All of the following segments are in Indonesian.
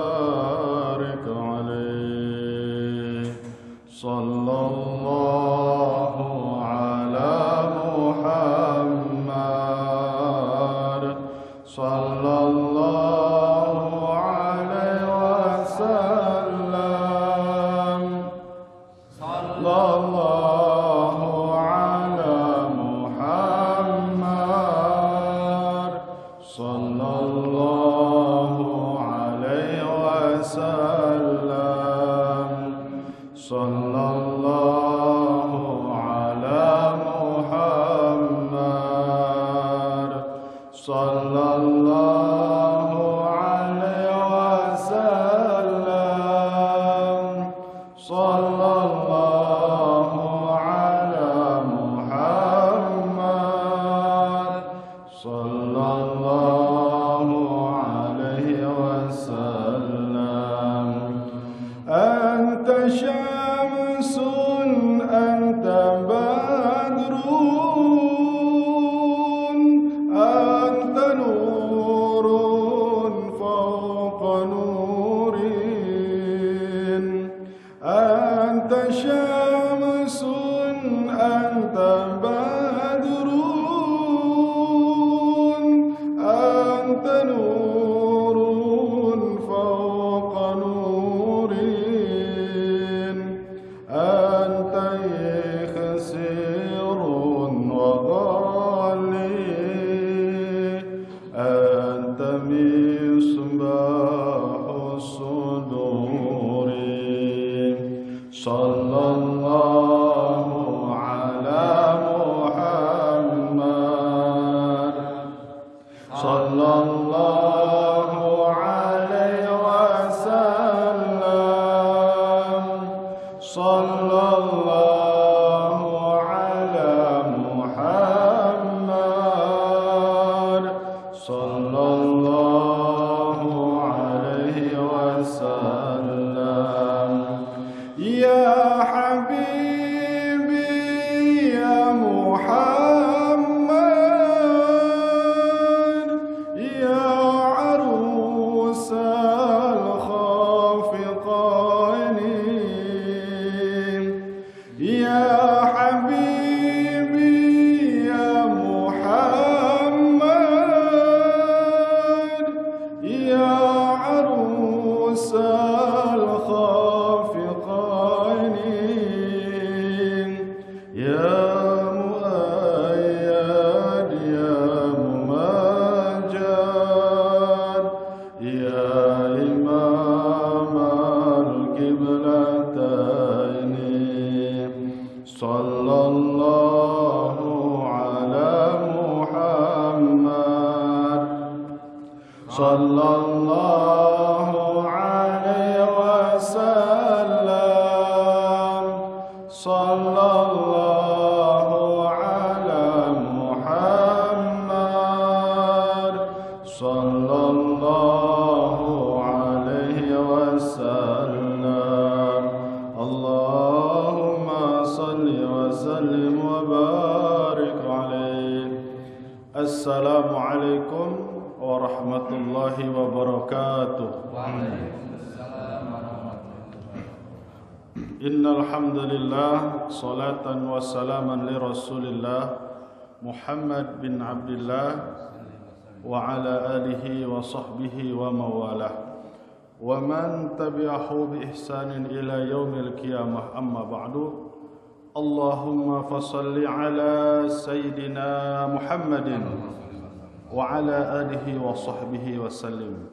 وبارك عليه صلى الله على محمد صلى الله عليه وسلم صلى الله على محمد صلى الله عليه وسلم صلى الله على محمد صلى الله عليه وسلم صلى الله على محمد صلى الله عليه وسلم أنت شمس أنت بدر أنت نور فوق نور أنت شمس أنت بدر أنت نور فوق نور أنت يخسر وغالي أنت مصباح الصدور صلى الله على محمد صلى الله عليه وسلم صلى الله على محمد صلى الله عليه وسلم يا حبيبي يا محمد يا عروس الخافقين يا حبيبي يا محمد يا عروس الخافقين يا مؤيد يا ممجد يا إمام القبلتين صلى الله على محمد صلى الله عليه وسلم صلى الله على محمد صلى الله عليه وسلم اللهم صل وسلم وبارك عليه. Assalamualaikum warahmatullahi wabarakatuh. Innal hamdalillah salatan wa salaman li Rasulillah Muhammad bin Abdullah wa ala alihi wa sahbihi wa mawalah wa man tabi'ahu bi ihsanin ila yaumil qiyamah amma ba'du. Allahumma fasalli ala sayyidina Muhammadin wa ala alihi wa sahbihi wa sallim.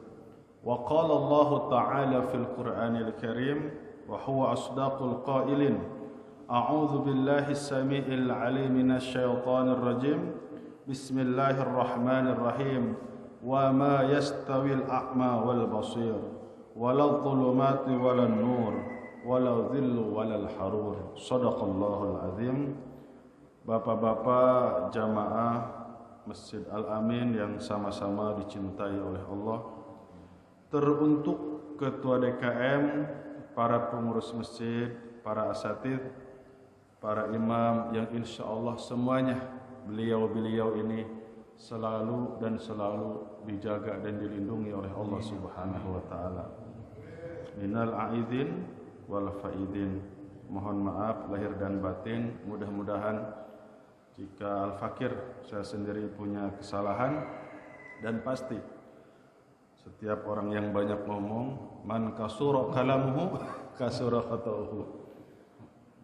Wa qala Allah ta'ala fil Qur'anil Karim wa huwa asdaqul qailin a'udzu billahi as-sami'il 'alim minasy syaithanir rajim bismillahir rahmanir rahim wa ma yastawil a'ma wal basir walal dhulumati walan nur walau dhillu walal harur. Shadaqallahul azim. Bapak-bapak jamaah Masjid Al-Amin yang sama-sama dicintai oleh Allah, teruntuk Ketua DKM, para pengurus masjid, para asatidz, para imam yang insya Allah semuanya beliau-beliau ini selalu dan selalu dijaga dan dilindungi oleh Allah Subhanahu wa taala. minal aidin wal faidin. Mohon maaf lahir dan batin. Mudah-mudahan jika al-fakir saya sendiri punya kesalahan, dan pasti setiap orang yang banyak ngomong, man kasura kalamuhu kasura khata'uhu.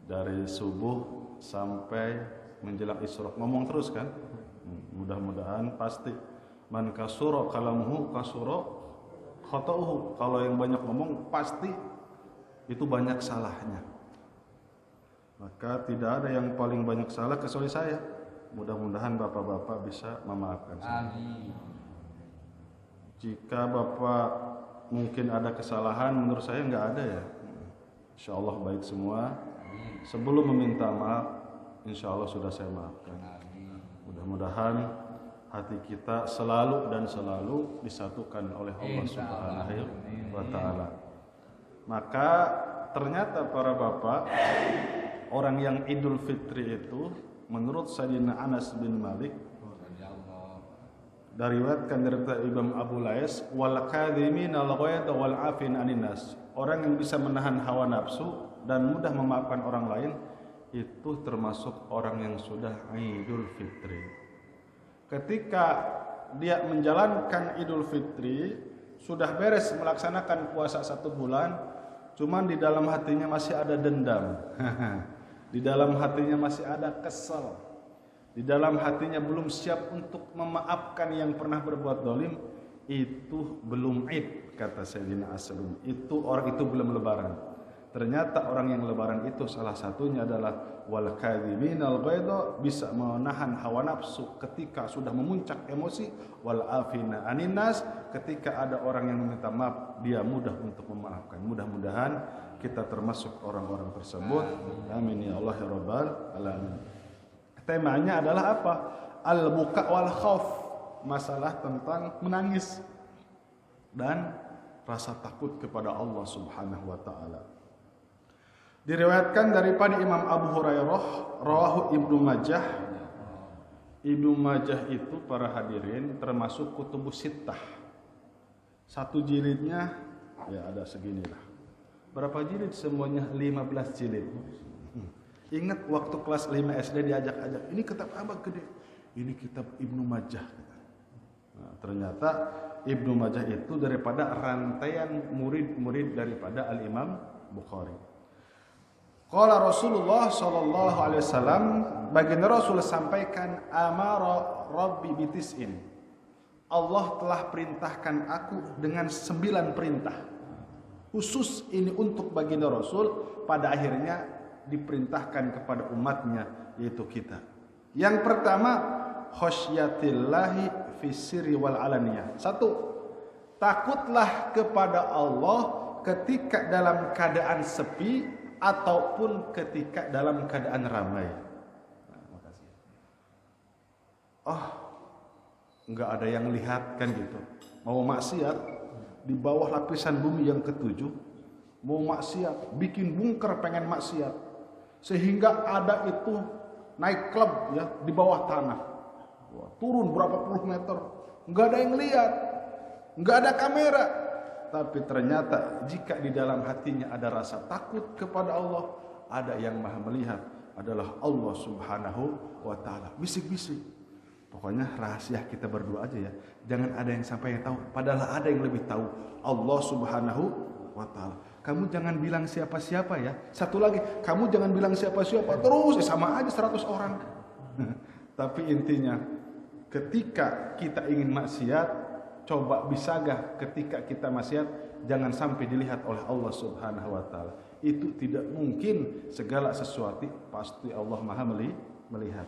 Dari subuh sampai menjelang isyraq ngomong terus kan. Mudah-mudahan pasti man kasura kalamuhu kasura khata'uhu. Kalau yang banyak ngomong pasti itu banyak salahnya. Maka tidak ada yang paling banyak salah kecuali saya. Mudah-mudahan bapak-bapak bisa memaafkan saya. Amin. Jika bapak mungkin ada kesalahan, menurut saya nggak ada ya. Insya Allah baik semua. Sebelum meminta maaf, insya Allah sudah saya maafkan. Mudah-mudahan hati kita selalu dan selalu disatukan oleh Allah Subhanahu wa Ta'ala. Maka ternyata para bapak, orang yang Idul Fitri itu menurut Sayyidina Anas bin Malik diriwayatkan dari Imam Abu Lais, wal kadhimina al-ghayza wal 'afin 'anil nas. Orang yang bisa menahan hawa nafsu dan mudah memaafkan orang lain itu termasuk orang yang sudah Idul Fitri. Ketika dia menjalankan Idul Fitri, sudah beres melaksanakan puasa 1 bulan, cuman di dalam hatinya masih ada dendam. Di dalam hatinya masih ada kesal. Di dalam hatinya belum siap untuk memaafkan yang pernah berbuat zalim, itu belum Id, kata Sayyidina As-Sadum. Itu orang itu belum lebaran. Ternyata orang yang lebaran itu salah satunya adalah wal kadhiminal ghaidha, bisa menahan hawa nafsu ketika sudah memuncak emosi, wal afina anin nas, ketika ada orang yang meminta maaf dia mudah untuk memaafkan. Mudah-mudahan kita termasuk orang-orang tersebut. Amin ya Allah ya rabbal alamin. Temanya adalah apa? Al-buka wal khauf, masalah tentang menangis dan rasa takut kepada Allah Subhanahu wa taala. Diriwayatkan daripada Imam Abu Hurairah, rawahu Ibnu Majah. Ibnu Majah itu para hadirin termasuk kutubus sittah. Satu jilidnya ya ada seginilah. Berapa jilid? Semuanya 15 jilid. Ingat waktu kelas 5 SD diajak-ajak, ini kitab apa gede? Ini kitab Ibnu Majah. Nah, ternyata Ibnu Majah itu daripada rantaian murid-murid daripada Al-Imam Bukhari. Qala Rasulullah sallallahu alaihi wasallam, baginda Rasul sampaikan, amara rabbi bitis'in. Allah telah perintahkan aku dengan 9 perintah. Khusus ini untuk baginda Rasul, pada akhirnya diperintahkan kepada umatnya, yaitu kita. Yang pertama, khasyatillahi fi sirri wal alaniyah. 1. Takutlah kepada Allah ketika dalam keadaan sepi ataupun ketika dalam keadaan ramai. Nah, makasih. Enggak ada yang lihat kan gitu. Mau maksiat di bawah lapisan bumi yang ke-7, mau maksiat, bikin bunker pengen maksiat. Sehingga ada itu naik klub ya di bawah tanah. Wah, turun berapa puluh meter, enggak ada yang lihat, enggak ada kamera. Tapi ternyata jika di dalam hatinya ada rasa takut kepada Allah, ada yang maha melihat, adalah Allah Subhanahu wa ta'ala. Bisik-bisik. Pokoknya rahasia kita berdua aja ya. Jangan ada yang sampai yang tahu. Padahal ada yang lebih tahu. Allah Subhanahu wa ta'ala. Kamu jangan bilang siapa-siapa ya. Satu lagi, kamu jangan bilang siapa-siapa. Terus sama aja 100 orang. Tapi intinya, ketika kita ingin maksiat, coba bisagah ketika kita maksiat jangan sampai dilihat oleh Allah Subhanahu wa taala. Itu tidak mungkin, segala sesuatu pasti Allah Maha melihat.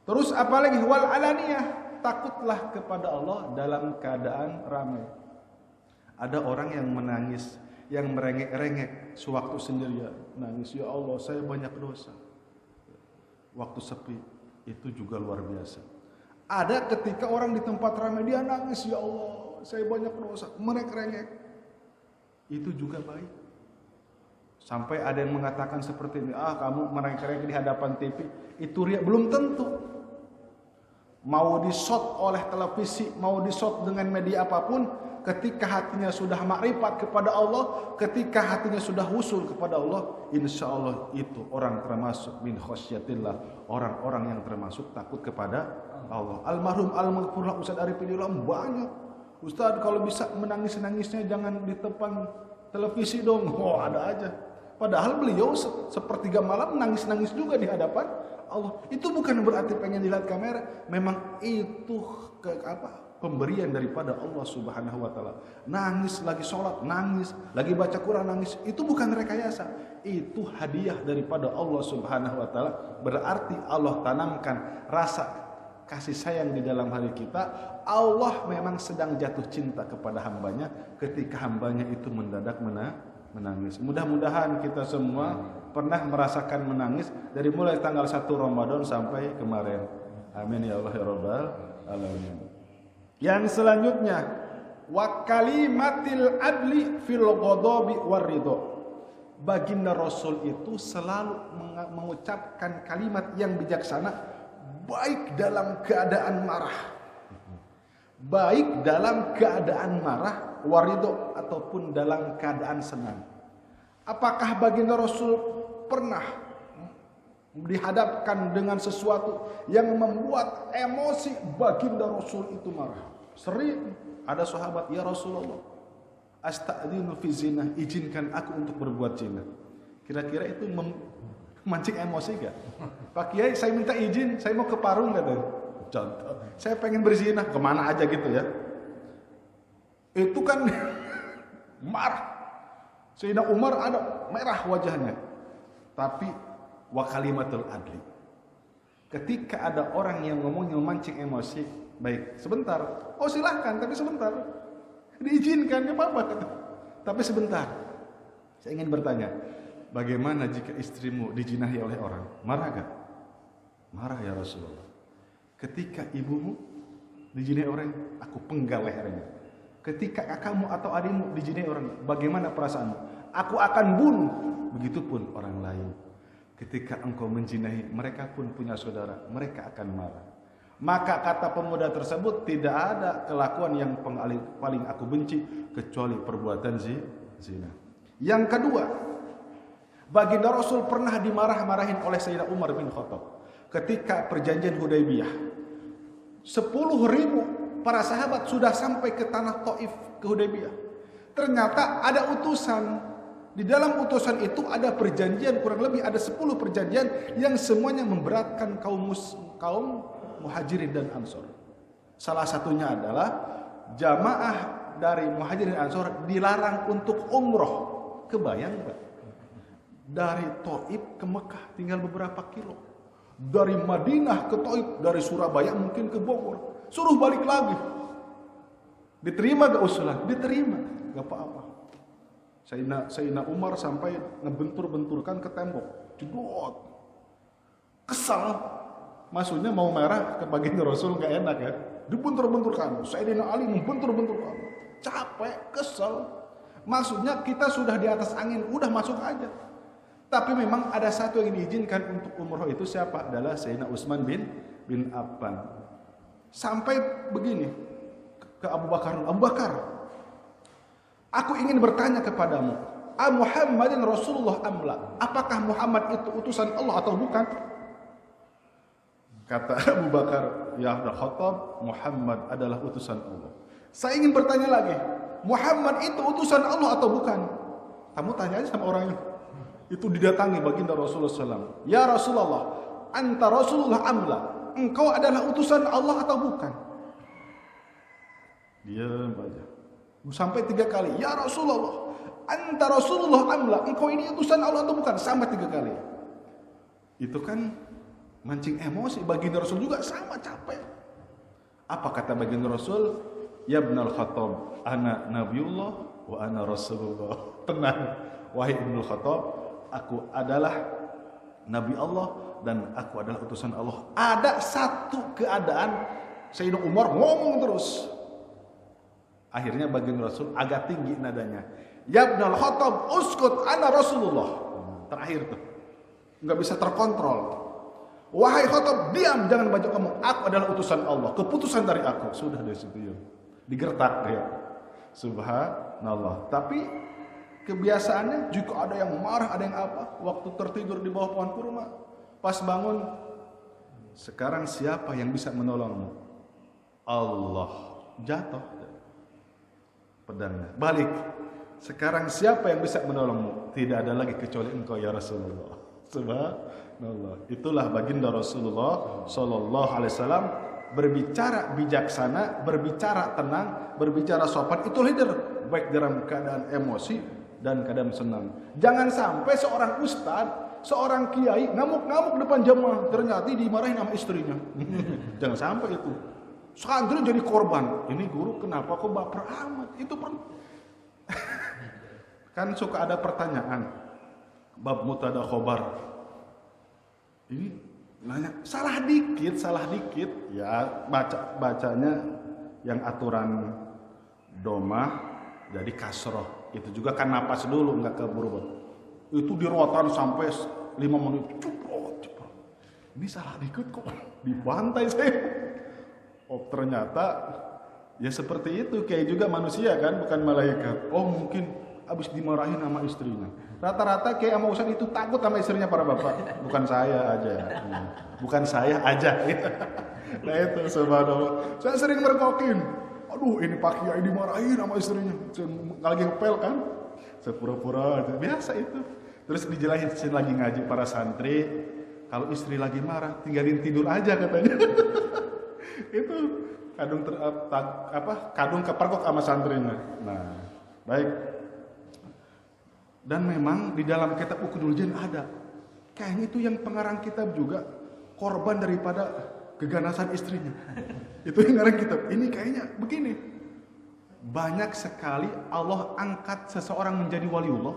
Terus apalagi wal alaniyah, takutlah kepada Allah dalam keadaan ramai. Ada orang yang menangis, yang merengek-rengek sewaktu sendirian, nangis, ya Allah saya banyak dosa. Waktu sepi itu juga luar biasa. Ada ketika orang di tempat ramai dia nangis, ya Allah saya banyak dosa, merengek-rengek. Itu juga baik. Sampai ada yang mengatakan seperti ini, kamu merengek-rengek di hadapan TV, itu riya. Belum tentu. Mau di-shot oleh televisi, mau di-shot dengan media apapun, ketika hatinya sudah makrifat kepada Allah, ketika hatinya sudah usul kepada Allah, insya Allah itu orang termasuk min khosyatillah, orang-orang yang termasuk takut kepada Allah. Almarhum al-maghfurlah Ustaz Arifin Ilham banyak. Ustaz kalau bisa menangis-nangisnya jangan di depan televisi dong. Oh ada aja. Padahal beliau sepertiga malam nangis-nangis juga di hadapan Allah. Itu bukan berarti pengen dilihat kamera. Memang itu pemberian daripada Allah Subhanahu wa taala. Nangis lagi sholat, nangis lagi baca Quran, nangis. Itu bukan rekayasa. Itu hadiah daripada Allah Subhanahu wa taala. Berarti Allah tanamkan rasa kasih sayang di dalam hati kita. Allah memang sedang jatuh cinta kepada hambanya ketika hambanya itu mendadak menangis. Mudah-mudahan kita semua pernah merasakan menangis dari mulai tanggal 1 Ramadan sampai kemarin. Amin ya Allah ya Rabbal alamin. Yang selanjutnya, wa kalimatil adli fil ghadabi war ridha. Baginda Rasul itu selalu mengucapkan kalimat yang bijaksana baik dalam keadaan marah. Baik dalam keadaan marah, warido ataupun dalam keadaan senang. Apakah baginda Rasul pernah dihadapkan dengan sesuatu yang membuat emosi baginda Rasul itu marah? Sering ada sahabat, ya Rasulullah, astadzinu fi zina, izinkan aku untuk berbuat zina. Kira-kira itu memancing emosi gak? Pak Kiai, saya minta izin, saya mau ke Parung katanya. Contoh, saya pengen berzina, kemana aja gitu ya. Itu kan marah. Sayyidina Umar ada merah wajahnya. Tapi wa kalimatul adli. Ketika ada orang yang ngomongnya memancing emosi, baik, sebentar. Oh silahkan, tapi sebentar. Diizinkan, gak apa-apa. Tapi sebentar. Saya ingin bertanya, bagaimana jika istrimu dijinahi oleh orang? Marah gak? Marah ya Rasulullah. Ketika ibumu dijinahi orang, aku penggal lehernya. Ketika kakakmu atau adikmu dijinahi orang, bagaimana perasaanmu? Aku akan bunuh. Begitupun orang lain. Ketika engkau menjinahi, mereka pun punya saudara, mereka akan marah. Maka kata pemuda tersebut, tidak ada kelakuan yang paling aku benci kecuali perbuatan zina. Yang kedua, baginda Rasul pernah dimarah-marahin oleh Sayyidina Umar bin Khattab. Ketika perjanjian Hudaybiyah, 10.000 para sahabat sudah sampai ke tanah Taif, ke Hudaybiyah. Ternyata ada utusan. Di dalam utusan itu ada perjanjian, kurang lebih ada 10 perjanjian yang semuanya memberatkan kaum Muhajirin dan Ansor. Salah satunya adalah jamaah dari Muhajirin dan Ansor dilarang untuk umroh. Kebayang Pak? Dari Taif ke Mekah tinggal beberapa kilo. Dari Madinah ke Taif, dari Surabaya mungkin ke Bogor, suruh balik lagi. Diterima gak usulan? Diterima, gak apa-apa. Sayyidina Umar sampai ngebentur-benturkan ke tembok, jedot. Kesal, maksudnya mau merah ke baginda Rasul gak enak ya. Dibentur-benturkan, Sayyidina Ali membentur-benturkan, capek, kesal. Maksudnya kita sudah di atas angin, udah masuk aja. Tapi memang ada satu yang diizinkan untuk umroh itu siapa? Adalah Sayyidina Utsman bin Affan. Sampai begini ke Abu Bakar. Abu Bakar, aku ingin bertanya kepadamu, Muhammadin Rasulullah amla? Apakah Muhammad itu utusan Allah atau bukan? Kata Abu Bakar, ya Khattab, Muhammad adalah utusan Allah. Saya ingin bertanya lagi, Muhammad itu utusan Allah atau bukan? Kamu tanya aja sama orang ini. Itu didatangi baginda Rasulullah SAW. Ya Rasulullah, anta Rasulullah amla? Engkau adalah utusan Allah atau bukan? Diam aja. Sampai 3 kali. Ya Rasulullah, anta Rasulullah amla? Engkau ini utusan Allah atau bukan? Sampai 3 kali. Itu kan mancing emosi. Baginda Rasul juga sama, capek. Apa kata baginda Rasul? Ya ibnul Khattab, ana Nabiullah wa ana Rasulullah. Tenang, wahai ibnul Khattab, aku adalah Nabi Allah dan aku adalah utusan Allah. Ada satu keadaan Sayyidina Umar ngomong terus. Akhirnya baginda Rasul agak tinggi nadanya. Ya ibnul Khattab, uskut ana Rasulullah. Terakhir tuh. Enggak bisa terkontrol. Wahai Khattab, diam, jangan banyak ngomong. Aku adalah utusan Allah, keputusan dari aku. Sudah dari situ ya. Digertak dia. Subhanallah. Tapi kebiasaannya jika ada yang marah, ada yang apa, waktu tertidur di bawah pohon kurma, pas bangun, sekarang siapa yang bisa menolongmu? Allah. Jatuh pedangnya. Balik. Sekarang siapa yang bisa menolongmu? Tidak ada lagi kecuali engkau ya Rasulullah. Subhanallah. Itulah baginda Rasulullah sallallahu alaihi wasallam, berbicara bijaksana, berbicara tenang, berbicara sopan, itu leader baik dalam keadaan emosi dan keadaan senang. Jangan sampai seorang ustadz, seorang kiai ngamuk-ngamuk depan jemaah, ternyata dimarahin sama istrinya. Jangan sampai itu. Santri jadi korban. Ini guru kenapa kok baper amat? Itu kan suka ada pertanyaan bab mutada khobar. Ini nanya salah dikit ya, bacanya yang aturan domah jadi kasroh. Itu juga kan napas dulu, nggak keburu. Itu dirotan sampai 5 menit. Ceprot. Ini salah dikit kok dibantai saya. Oh ternyata ya seperti itu, kayak juga manusia kan, bukan malaikat. Oh mungkin habis dimarahin sama istrinya. Rata-rata kayak sama Ustaz itu takut sama istrinya para bapak. Bukan saya aja. Bukan saya aja. Nah itu subhanallah. Saya sering mergokin. Aduh ini Pak Kiai dimarahin sama istrinya. Lagi ngepel kan. Sepura-pura aja. Biasa itu. Terus dijelasin lagi ngaji para santri. Kalau istri lagi marah tinggalin tidur aja katanya. Itu kadung kepergok sama santrinya. Nah baik. Dan memang di dalam kitab Ukhdul Jin ada. Kayaknya itu yang pengarang kitab juga korban daripada keganasan istrinya. Itu yang ngarang kitab. Ini kayaknya begini. Banyak sekali Allah angkat seseorang menjadi waliullah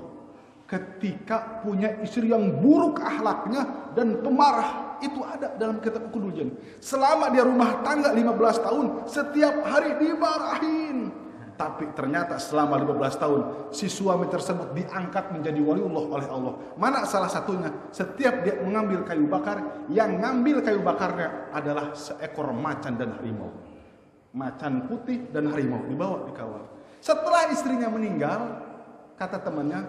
ketika punya istri yang buruk akhlaknya dan pemarah. Itu ada dalam kitab Ukhdul Jin. Selama dia rumah tangga 15 tahun, setiap hari dimarahin. Tapi ternyata selama 15 tahun si suami tersebut diangkat menjadi waliullah oleh Allah. Mana salah satunya? Setiap dia mengambil kayu bakar, yang ngambil kayu bakarnya adalah seekor macan dan harimau. Macan putih dan harimau dibawa dikawal. Setelah istrinya meninggal, kata temannya,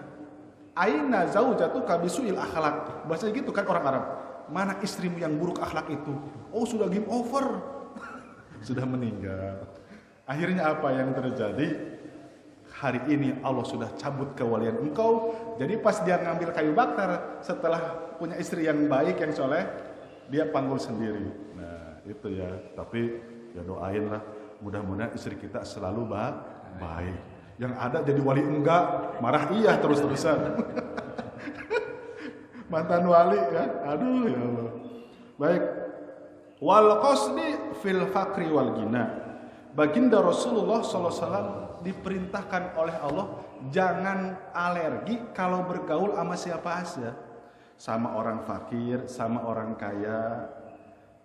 "Aina zaujatuka bisuil akhlak." Bahasa gitu kan orang Arab. Mana istrimu yang buruk akhlak itu? Oh sudah game over. Sudah meninggal. Akhirnya apa yang terjadi? Hari ini Allah sudah cabut kewalian engkau. Jadi pas dia ngambil kayu bakar, setelah punya istri yang baik, yang soleh, dia panggul sendiri. Nah itu ya. Tapi ya doain lah, mudah-mudahan istri kita selalu baik. Yang ada jadi wali enggak, marah iya terus-terusan. Mantan wali ya. Aduh ya Allah. Baik. Wal qasdi fil fakri wal ghina. Baginda Rasulullah SAW diperintahkan oleh Allah jangan alergi kalau bergaul sama siapa aja, sama orang fakir, sama orang kaya.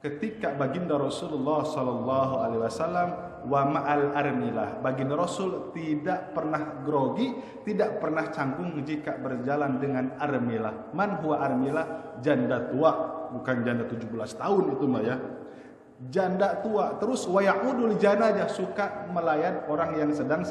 Ketika baginda Rasulullah SAW wa ma'al armilah, baginda Rasul tidak pernah grogi, tidak pernah canggung jika berjalan dengan armilah. Man huwa armilah? Janda tua, bukan janda 17 tahun itu mbak ya. Janda tua. Terus waya'udul janajah, suka melayan orang yang sedang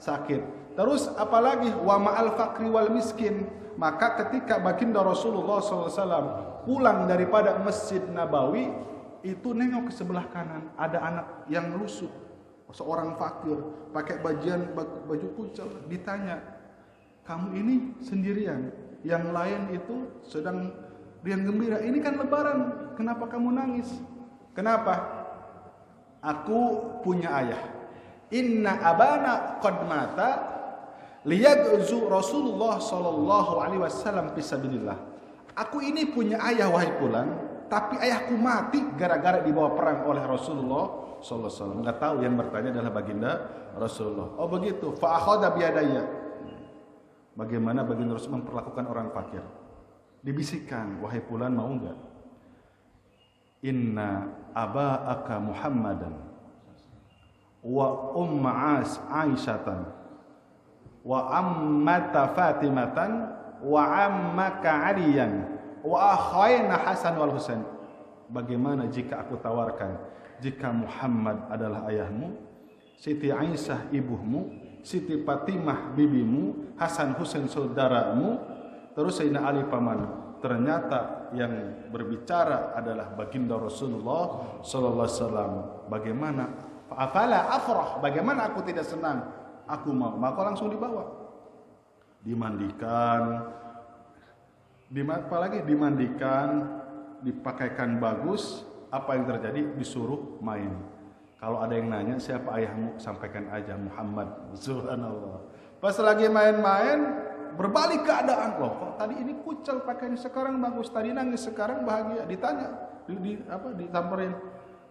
sakit. Terus apalagi wa ma'al fakri wal miskin. Maka ketika baginda Rasulullah SAW pulang daripada Masjid Nabawi, itu nengok ke sebelah kanan, ada anak yang lusuh, seorang fakir, pakai baju kucel. Ditanya, kamu ini sendirian, yang lain itu sedang riang gembira. Ini kan lebaran, kenapa kamu nangis? Kenapa? Aku punya ayah. Inna abana qad mata liyagzu Rasulullah sallallahu alaihi wasallam fisabilillah. Aku ini punya ayah wahai fulan, tapi ayahku mati gara-gara dibawa perang oleh Rasulullah sallallahu alaihi wasallam. Enggak tahu, yang bertanya adalah baginda Rasulullah. Oh begitu. Fa akhadha biyadayya. Bagaimana baginda Rasul memperlakukan orang fakir? Dibisikkan, wahai fulan mau enggak? Inna aba'aka Muhammadan wa umma Aisyatan wa ammata Fatimatan wa ammaka Aliyan wa akhaina Hasan wal Husain. Bagaimana jika aku tawarkan, jika Muhammad adalah ayahmu, Siti Aisyah ibumu, Siti Fatimah bibimu, Hasan Husain saudaramu, terus Sayyidina Ali pamanmu. Ternyata yang berbicara adalah baginda Rasulullah sallallahu alaihi wasallam. Bagaimana? Afala afrah, bagaimana aku tidak senang? Aku mau, maka langsung dibawa. Dimandikan, apalagi dimandikan, dipakaikan bagus. Apa yang terjadi? Disuruh main. Kalau ada yang nanya siapa ayahmu, sampaikan aja Muhammad. Subhanallah. Pas lagi main-main, berbalik keadaan. Loh, kok tadi ini kucel pakainya, sekarang bagus. Tadi nangis, sekarang bahagia. Ditanya, ditamperin.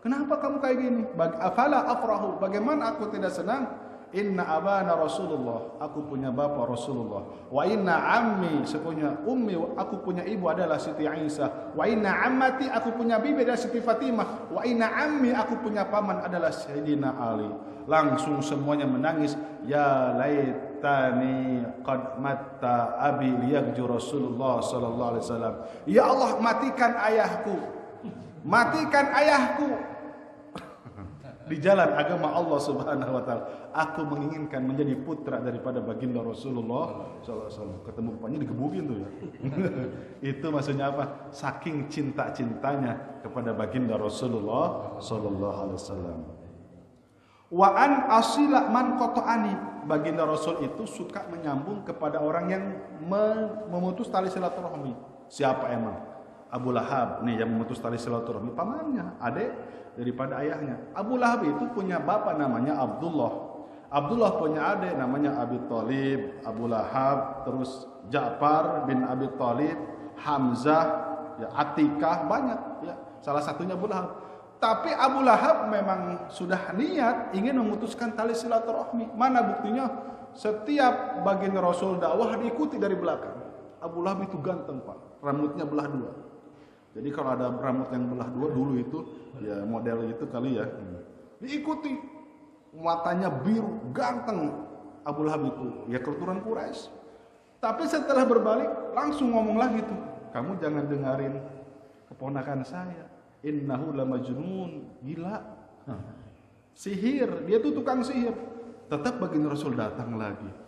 Kenapa kamu kayak gini? Afala afrahu, bagaimana aku tidak senang? Inna abana Rasulullah, aku punya bapak Rasulullah. Wa inna ammi, sepunya ummi, aku punya ibu adalah Siti Aisyah. Wa inna ammati, aku punya bibi adalah Siti Fatimah. Wa inna ammi, aku punya paman adalah Sayyidina Ali. Langsung semuanya menangis. Ya laitani qad matta abi liyagju Rasulullah sallallahu alaihi wasallam. Ya Allah, matikan ayahku. Matikan ayahku di jalan agama Allah Subhanahu wa taala. Aku menginginkan menjadi putra daripada baginda Rasulullah sallallahu alaihi wasallam. Ketemu bapaknya digebukin tuh ya. Itu maksudnya apa? Saking cinta-cintanya kepada baginda Rasulullah sallallahu alaihi wasallam. Wa an asila man qata'ani. Baginda Rasul itu suka menyambung kepada orang yang memutus tali silaturahmi. Siapa emang? Abu Lahab nih yang memutus tali silaturahmi, pamannya, adik daripada ayahnya. Abu Lahab itu punya bapak namanya Abdullah. Abdullah punya adik namanya Abi Thalib. Abu Lahab, terus Ja'far bin Abi Thalib, Hamzah, ya, Atikah, banyak ya. Salah satunya Abu Lahab. Tapi Abu Lahab memang sudah niat ingin memutuskan tali silaturahmi. Mana buktinya? Setiap baginda Rasul dakwah diikuti dari belakang. Abu Lahab itu ganteng, Pak. Rambutnya belah dua. Jadi kalau ada rambut yang belah dua dulu itu, ya model itu kali ya. Diikuti, matanya biru, ganteng Abu Lahab itu, ya keturunan Quraisy. Tapi setelah berbalik, langsung ngomong lagi tuh, kamu jangan dengerin keponakan saya. Innahu lamajnun, gila. Sihir, dia tuh tukang sihir. Tetap baginda Rasul datang lagi.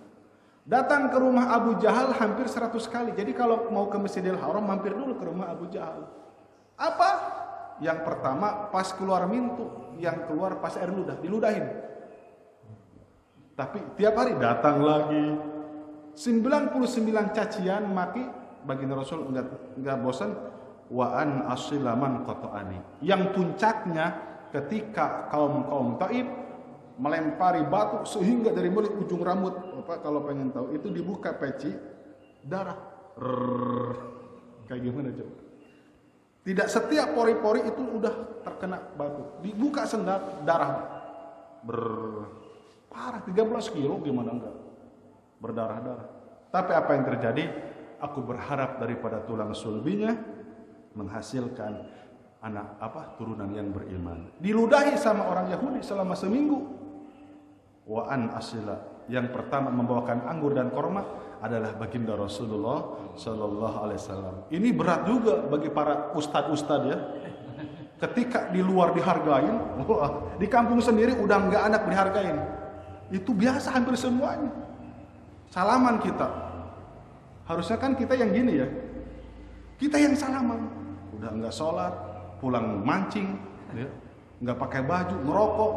Datang ke rumah Abu Jahal hampir 100 kali. Jadi kalau mau ke Masjidil Haram mampir dulu ke rumah Abu Jahal. Apa? Yang pertama pas keluar mintu, yang keluar pas air ludah, diludahin. Tapi tiap hari datang lagi. 99 cacian maki, baginda Rasul enggak bosan. Wa an asilaman qata'ani. Yang puncaknya ketika kaum Taif melempari batu sehingga dari mulai ujung rambut, Bapak kalau pengen tahu itu dibuka peci darah. Kayak gimana coba? Tidak setiap pori-pori itu udah terkena batu. Dibuka sendal darah. Parah 13 kilo gimana enggak? Berdarah-darah. Tapi apa yang terjadi? Aku berharap daripada tulang sulbinya menghasilkan anak turunan yang beriman. Diludahi sama orang Yahudi selama seminggu. Wa an asila, yang pertama membawakan anggur dan korma adalah baginda Rasulullah sallallahu alaihi wasallam. Ini berat juga bagi para ustadz ya. Ketika di luar dihargain, di kampung sendiri udah enggak anak dihargain. Itu biasa hampir semuanya. Salaman kita. Harusnya kan kita yang gini ya. Kita yang salaman. Udah enggak sholat, pulang mancing, ya. Enggak pakai baju, ngerokok.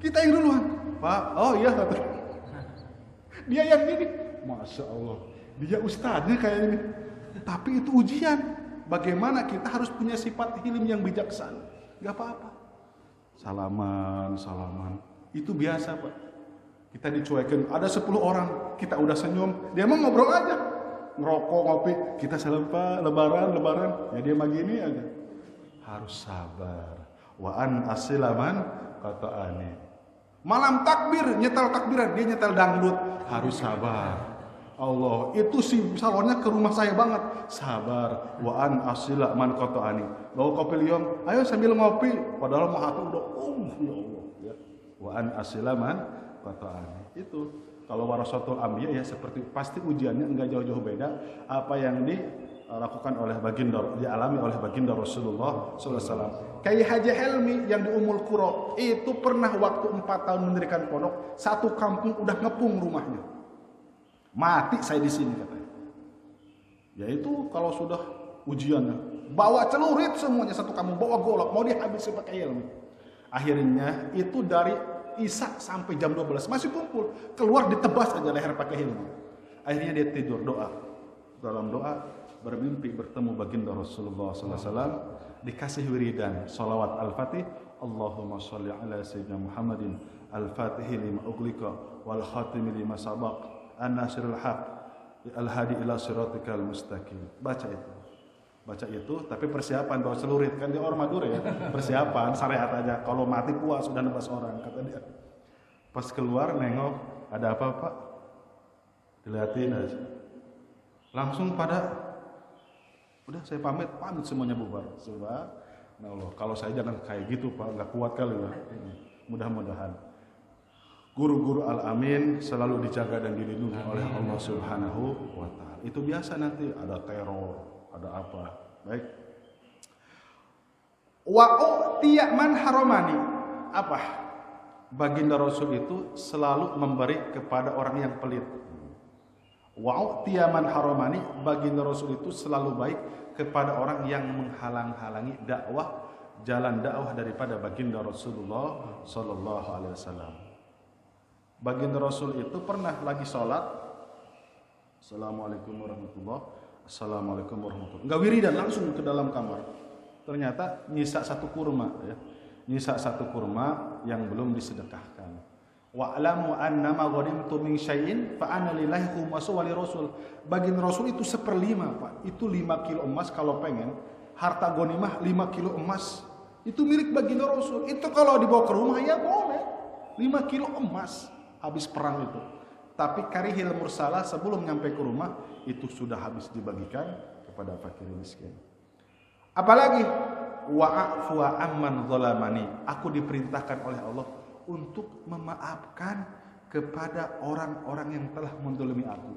Kita yang duluan. Pak, oh iya kata. Dia yang gini. Masya Allah. Dia ustadznya kayak ini. Tapi itu ujian. Bagaimana kita harus punya sifat hilim yang bijaksana. Gak apa-apa. Salaman. Itu biasa, Pak. Kita dicuekin. Ada 10 orang. Kita udah senyum. Dia mau ngobrol aja. Ngerokok, ngopi. Kita salam, Pak. Lebaran. Ya dia begini aja. Harus sabar. Wa an asilaman qata'ani. Malam takbir, nyetel takbiran, dia nyetel dangdut, harus sabar. Allah, itu si salonnya ke rumah saya banget. Sabar. Wa an asila man qata'ani. Bawa kopi liong, ayo sambil ngopi. Padahal mah hati udah ya Allah, ya. Wa an asila man qata'ani. Itu kalau warasatul anbiya ya seperti pasti ujiannya enggak jauh-jauh beda apa yang lakukan oleh baginda, dialami oleh baginda Rasulullah SAW. Kiai Haji Helmi yang di Ummul Qura itu pernah waktu 4 tahun mendirikan pondok, satu kampung udah ngepung rumahnya. Mati saya di sini katanya. Yaitu kalau sudah ujiannya, bawa celurit semuanya satu kampung, bawa golok, mau dihabisi pakai Helmi. Akhirnya itu dari Isya sampai jam 12 masih kumpul, keluar ditebas aja leher pakai Helmi. Akhirnya dia tidur doa. Dalam doa bermimpi bertemu baginda Rasulullah SAW, dikasih wiridan salawat al-fatih, Allahumma sholli ala sayyidina Muhammadin al-fatihi lima ughliqa wal khatimi lima sabaq an-nasirul haq al-hadi ila siratikal mustaqim. Baca itu, tapi persiapan bawa celurit, kan dia orang Madura ya, persiapan syariat aja, kalau mati puas sudah nebas orang kata dia. Pas keluar nengok, ada apa Pak? Dilihatin aja, langsung pada udah saya pamit semuanya bubar. Subhanallah, kalau saya jangan kayak gitu Pak, nggak kuat kali ya. Mudah-mudahan guru-guru Al-Amin selalu dijaga dan dilindungi oleh Allah Subhanahu wa Ta'ala. Itu biasa nanti ada teror, ada apa. Baik. Wa'u'tiya man haramani. Apa? Baginda Rasul itu selalu memberi kepada orang yang pelit. Wa'u'tiya man haramani, baginda Rasul itu selalu baik kepada orang yang menghalang-halangi jalan dakwah daripada baginda Rasulullah sallallahu alaihi wasallam. Baginda Rasul itu pernah lagi sholat, Assalamualaikum warahmatullahi, Assalamualaikum warahmatullahi, enggak wiridan, langsung ke dalam kamar. Ternyata nyisa satu kurma ya. Nyisa satu kurma yang belum disedekahkan. Wa'lamu annama ghanimtum min syai'in fa anna lillahi khumsuhu wa lirrasul. Baginda Rasul itu 1/5, Pak. Itu 5 kilo emas kalau pengen. Harta ghanimah 5 kilo emas. Itu milik baginda Rasul. Itu kalau dibawa ke rumah ya boleh. 5 kilo emas habis perang itu. Tapi karihil mursalah sebelum nyampe ke rumah itu sudah habis dibagikan kepada fakir miskin. Apalagi wa'afu amman zalamani. Aku diperintahkan oleh Allah untuk memaafkan kepada orang-orang yang telah menzalimi aku.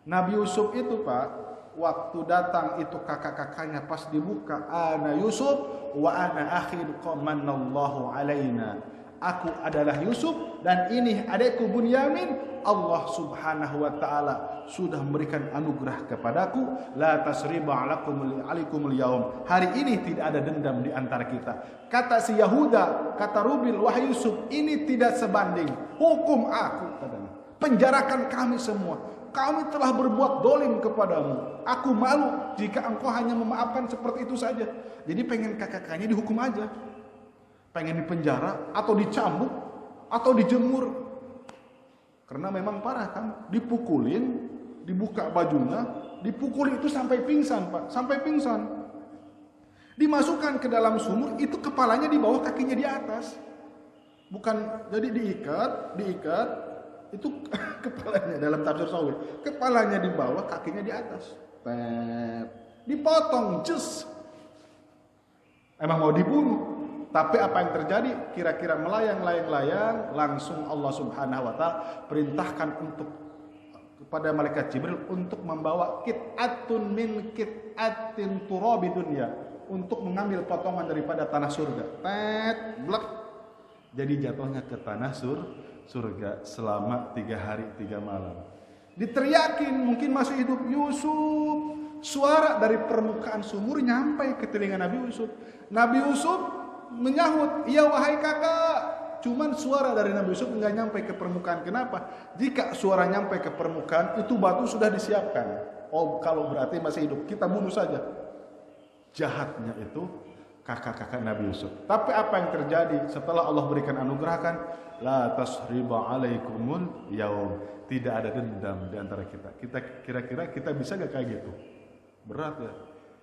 Nabi Yusuf itu Pak, waktu datang itu kakak-kakaknya pas dibuka, ana Yusuf wa ana akhir qamanallahu alaina. Aku adalah Yusuf dan ini adikku Bunyamin. Allah Subhanahu wa taala sudah memberikan anugerah kepadaku, la tasriba alaikumul yaum. Hari ini tidak ada dendam di antara kita. Kata si Yahuda, kata Rubil, wahai Yusuf, ini tidak sebanding. Hukum aku katanya. Penjarakan kami semua. Kami telah berbuat dolim kepadamu. Aku malu jika engkau hanya memaafkan seperti itu saja. Jadi pengen kakak-kakaknya dihukum aja. Pengen dipenjara atau dicambuk atau dijemur. Karena memang parah kan, dipukulin, dibuka bajunya, dipukul itu sampai pingsan Pak, sampai pingsan. Dimasukkan ke dalam sumur, itu kepalanya di bawah, kakinya di atas. Bukan, jadi diikat, itu kepalanya dalam tafsir Sawi, kepalanya di bawah, kakinya di atas. Dipotong, cus. Emang mau dibunuh. Tapi apa yang terjadi? Kira-kira melayang-layang, langsung Allah Subhanahu wa taala perintahkan untuk kepada malaikat Jibril untuk membawa kit'atun min kit'atin turabi dunya, untuk mengambil potongan daripada tanah surga. Blek. Jadi jatuhnya ke tanah surga selama 3 hari 3 malam. Diteriakin, mungkin masih hidup Yusuf. Suara dari permukaan sumur nyampe ke telinga Nabi Yusuf. Nabi Yusuf menyahut, iya wahai kakak. Cuman suara dari Nabi Yusuf nggak nyampe ke permukaan. Kenapa? Jika suara nyampe ke permukaan, itu batu sudah disiapkan. Oh, kalau berarti masih hidup, kita bunuh saja. Jahatnya itu kakak-kakak Nabi Yusuf. Tapi apa yang terjadi setelah Allah berikan anugerah kan? La tasriba alaikumul yaum. Tidak ada dendam di antara kita. Kita kira-kira kita bisa gak kayak gitu? Berat ya.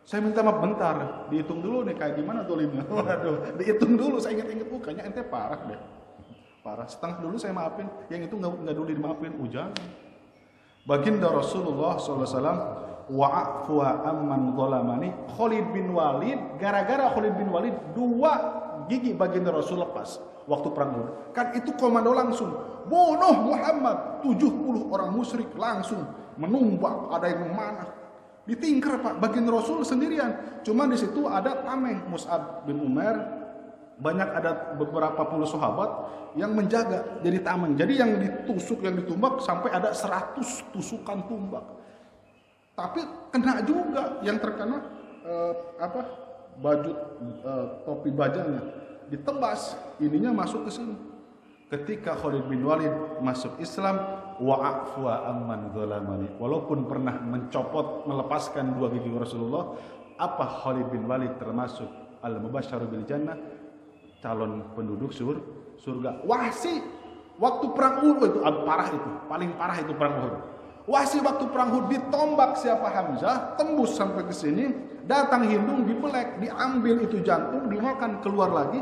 Saya minta maaf bentar, dihitung dulu nih kayak gimana dolimnya. Waduh, dihitung dulu, saya ingat-ingat bukannya ente parah deh. Parah, setengah dulu saya maafin, yang itu nggak dulu dimaafin, jangan. Baginda Rasulullah SAW, wa'afu amman zalamani. Khalid bin Walid, gara-gara Khalid bin Walid 2 gigi baginda Rasul lepas waktu perang Uhud. Kan itu komando langsung, bunuh Muhammad. 70 orang musyrik langsung menumbang, ada yang memanah. Ditingker Pak, baginda Rasul sendirian. Cuma di situ ada tameng Mus'ab bin Umair, banyak ada beberapa puluh sahabat yang menjaga jadi tameng. Jadi yang ditusuk, yang ditumbak sampai ada 100 tusukan tumbak. Tapi kena juga yang terkena baju topi bajanya ditebas, ininya masuk ke sini. Ketika Khalid bin Walid masuk Islam, wa'afu amman zalamani, walaupun pernah melepaskan 2 gigi Rasulullah, apa Khalid bin Walid termasuk al-mubasysyaru bil jannah, calon penduduk surga. Wahsy waktu perang Uhud itu parah, itu paling parah itu perang Uhud. Wahsy waktu perang Uhud ditombak siapa Hamzah, tembus sampai ke sini, datang hindung dibelek, diambil itu jantung, dimakan keluar lagi.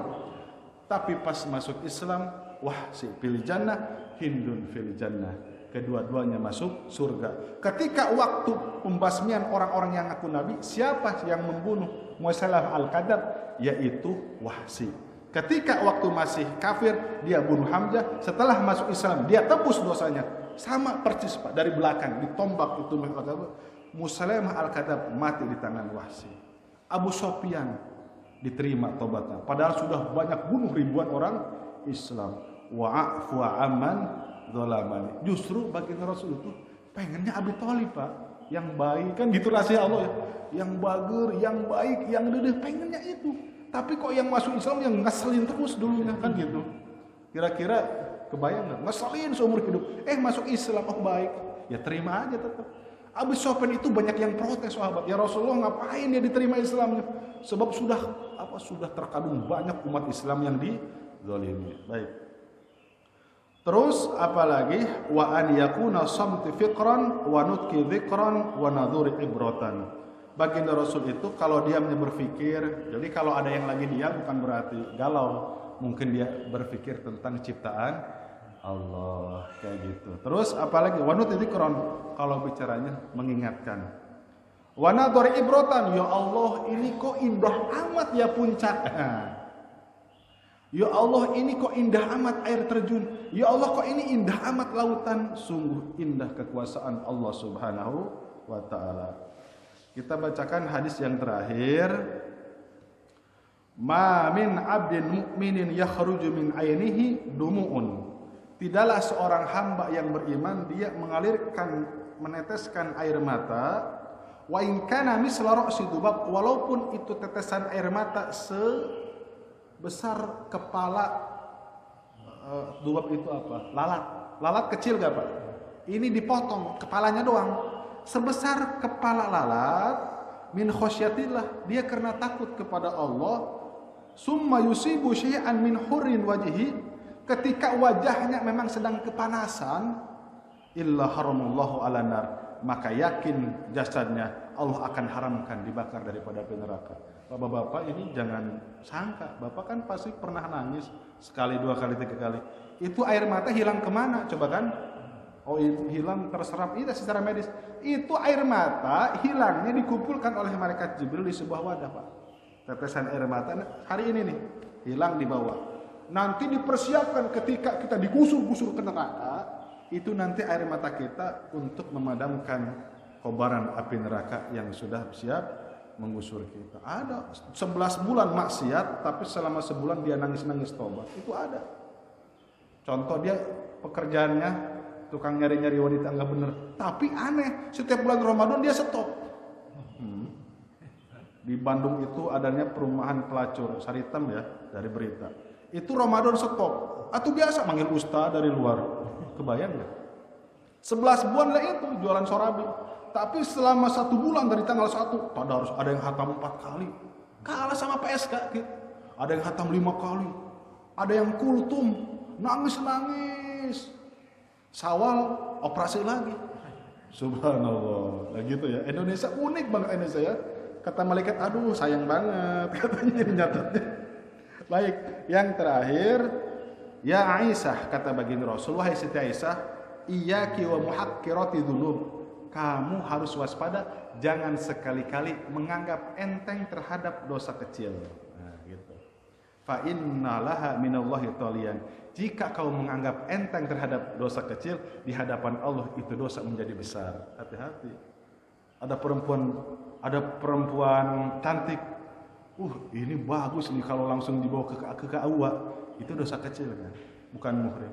Tapi pas masuk Islam, Wahsy fil jannah, Hindun fil jannah, kedua-duanya masuk surga. Ketika waktu pembasmian orang-orang yang ngaku nabi, siapa yang membunuh Musailamaah al-Kadzdzab? Yaitu Wahsy. Ketika waktu masih kafir, dia bunuh Hamzah. Setelah masuk Islam, dia tebus dosanya. Sama persis Pak, dari belakang ditombak itu Musailamaah al-Kadzdzab mati di tangan Wahsy. Abu Sufyan diterima tobatnya, padahal sudah banyak bunuh ribuan orang Islam. Wa'afu amman zalamani. Justru baginda Rasul itu pengennya Abi Thalib Pak, yang baik, kan gitu rahasia Allah ya, yang bager, yang baik, yang dedeh, pengennya itu. Tapi kok yang masuk Islam yang ngeselin terus dulunya, kan gitu. Kira-kira kebayang nggak? Ngeselin seumur hidup, masuk Islam, oh baik, ya terima aja tetap. Abu Sufyan itu banyak yang protes sahabat, ya Rasulullah ngapain dia diterima Islamnya? Sebab sudah terkandung banyak umat Islam yang dizalimi. Baik. Terus apalagi wa an yakuna samti fiqran wa nutqi dzikran wa nadhuri ibratan. Baginda Rasul itu kalau diamnya berpikir, jadi kalau ada yang lagi diam bukan berarti galau, mungkin dia berpikir tentang ciptaan Allah, kayak gitu. Terus apalagi wa nutqi dzikran, kalau bicaranya mengingatkan. Wa nadhuri ibratan, ya Allah ini kok indah amat ya puncak. Ya Allah ini kok indah amat air terjun. Ya Allah kok ini indah amat lautan. Sungguh indah kekuasaan Allah Subhanahu wa ta'ala. Kita bacakan hadis yang terakhir. Ma min abdin mu'minin yakhruju min ainihi dumu'un. Tidaklah seorang hamba yang beriman dia meneteskan air mata. Wa in kana misla ra'si dubab, walaupun itu tetesan air mata besar kepala dubab itu apa? Lalat kecil gak Pak? Ini dipotong kepalanya doang. Sebesar kepala lalat, min khosyatillah, dia karena takut kepada Allah. Summa yusibu syai'an min hurrin wajhi, ketika wajahnya memang sedang kepanasan, illa haramallahu ala nar, maka yakin jasadnya Allah akan haramkan dibakar daripada api neraka. Bapak-bapak ini jangan sangka, Bapak kan pasti pernah nangis sekali, 2 kali, 3 kali. Itu air mata hilang kemana? Coba kan? Oh hilang terserap, itu secara medis. Itu air mata hilangnya dikumpulkan oleh malaikat Jibril di sebuah wadah Pak. Tetesan air mata hari ini nih hilang di bawah. Nanti dipersiapkan ketika kita digusur-gusur ke neraka, itu nanti air mata kita untuk memadamkan kobaran api neraka yang sudah siap menggusur kita. Ada 11 bulan maksiat, tapi selama sebulan dia nangis-nangis tobat. Itu ada. Contoh dia pekerjaannya tukang nyari-nyari wanita nggak bener, tapi aneh, setiap bulan Ramadan dia stop. Di Bandung itu adanya perumahan pelacur Saritem ya, dari berita. Itu Ramadan stop. Atau biasa manggil ustaz dari luar. Kebayang nggak? 11 bulan lah itu jualan sorabi. Tapi selama 1 bulan dari tanggal 1, tadarus ada yang hatam 4 kali. Kalah sama PSK. Ada yang hatam 5 kali. Ada yang kultum, nangis-nangis. Sawal operasi lagi. Subhanallah. Nah gitu ya. Indonesia unik banget Indonesia ya. Kata malaikat, aduh sayang banget katanya ini nyatetnya. Baik, yang terakhir, ya Aisyah, kata baginda Rasul, wahai Siti Aisyah, iyyaki wa muhaqqirati dzunub. Kamu harus waspada, jangan sekali-kali menganggap enteng terhadap dosa kecil. Nah, gitu. Fa innalaha minallahi taliyan. Jika kau menganggap enteng terhadap dosa kecil, di hadapan Allah itu dosa menjadi besar. Hati-hati. ada perempuan cantik. Ini bagus nih kalau langsung dibawa ke KUA. Itu dosa kecil kan, bukan muhrim.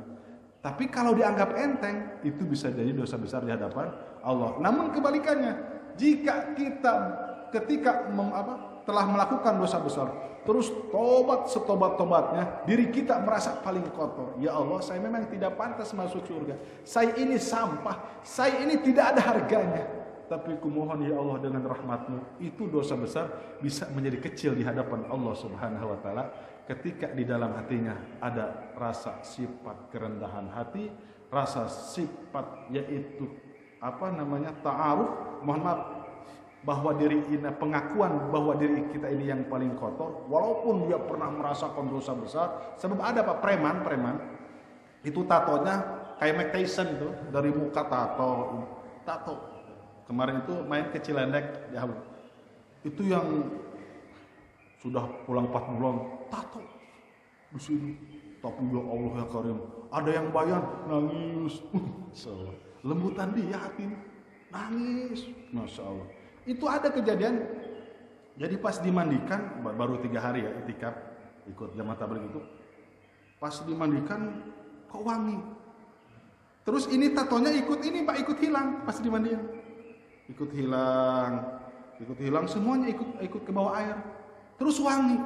Tapi kalau dianggap enteng, itu bisa jadi dosa besar di hadapan Allah. Namun kebalikannya, jika kita ketika telah melakukan dosa besar, terus tobat setobat-tobatnya, diri kita merasa paling kotor. Ya Allah, saya memang tidak pantas masuk surga. Saya ini sampah, saya ini tidak ada harganya. Tapi kumohon ya Allah dengan rahmat-Mu, itu dosa besar bisa menjadi kecil di hadapan Allah Subhanahu wa taala ketika di dalam hatinya ada rasa sifat kerendahan hati, rasa sifat yaitu ta'aruf, bahwa diri ini, pengakuan bahwa diri kita ini yang paling kotor, walaupun dia pernah merasakan dosa besar. Sebab ada Pak preman itu tatonya kayak Mike Tyson tuh, dari muka tato. Kemarin itu main ke Cilendek jauh. Itu yang sudah pulang 4 bulan tato di sini. Tapi ya Allah ya Karim, ada yang bayan nangis. Lembutan dia hati nangis. Masya Allah. Itu ada kejadian. Jadi pas dimandikan, baru 3 hari ya itikaf ikut jamaah tabligh itu. Pas dimandikan kok wangi. Terus ini tatonya ikut hilang pas dimandikan. Ikut hilang semuanya, ikut ke bawah air. Terus wangi.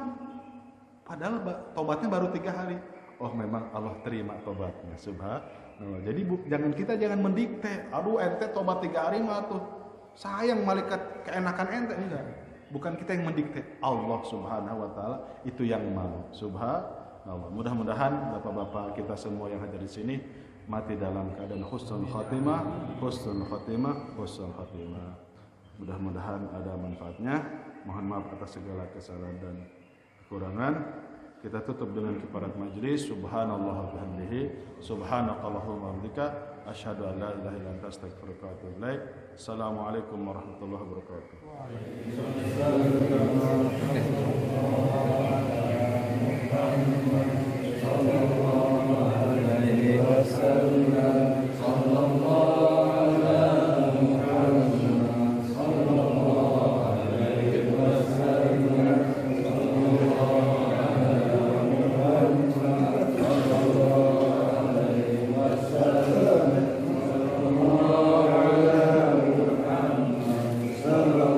Padahal tobatnya baru 3 hari. Oh memang Allah terima tobatnya. Subhanallah. Jadi jangan mendikte. Aduh ente tobat 3 hari mah tuh. Sayang malaikat keenakan ente. Enggak. Bukan kita yang mendikte. Allah Subhanahu wa taala itu yang mau. Subhanallah. Mudah-mudahan Bapak-bapak kita semua yang hadir di sini mati dalam keadaan husnul khatimah. Mudah-mudahan ada manfaatnya. Mohon maaf atas segala kesalahan dan kekurangan. Kita tutup dengan kifarat majlis. Subhanallah wa bihamdihi, subhanakallahumma wa bihamdika, asyhadu an la ilaha illa anta, astaghfiruka wa atubu ilaik. Assalamualaikum warahmatullahi wabarakatuh. Sallallahu